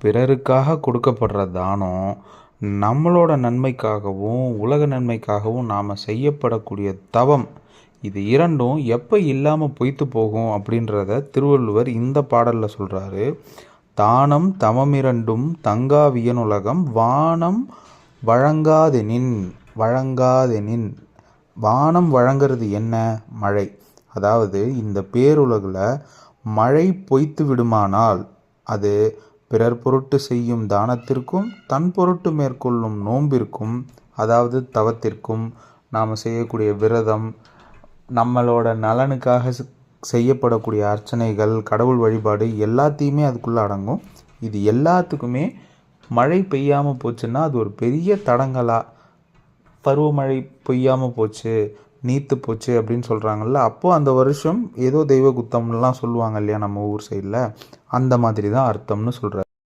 பிறருக்காக கொடுக்கப்படுற தானம், நம்மளோட நன்மைக்காகவும், உலக நன்மைக்காகவும் நாம் செய்யப்படக்கூடிய தவம், இது இரண்டும் எப்போ இல்லாமல் பொய்த்து போகும் அப்படின்றத திருவள்ளுவர் இந்த பாடலில் சொல்கிறாரு. தானம் தவமிரண்டும் தங்கா வியனுலகம் வானம் வழங்காதெனின் வழங்காதெனின். வானம் வழங்கிறது என்ன? மழை. அதாவது இந்த பேருலகில் மழை பொய்த்து விடுமானால் அது பிறர் பொருட்டு செய்யும் தானத்திற்கும் தன் பொருட்டு மேற்கொள்ளும் நோன்பிற்கும், அதாவது தவத்திற்கும், நாம் செய்யக்கூடிய விரதம், நம்மளோட நலனுக்காக செய்யப்படக்கூடிய அர்ச்சனைகள், கடவுள் வழிபாடு எல்லாத்தையுமே அதுக்குள்ளே அடங்கும். இது எல்லாத்துக்குமே மழை பெய்யாமல் போச்சுன்னா அது ஒரு பெரிய தடங்கலாக, பருவமழை பெய்யாமல் போச்சு, நீத்து போச்சு அப்படின்னு சொல்கிறாங்கல்ல, அப்போது அந்த வருஷம் ஏதோ தெய்வ குத்தம்லாம் சொல்லுவாங்க இல்லையா நம்ம ஊர் சைடில், அந்த மாதிரி தான் அர்த்தம்னு சொல்கிறார்.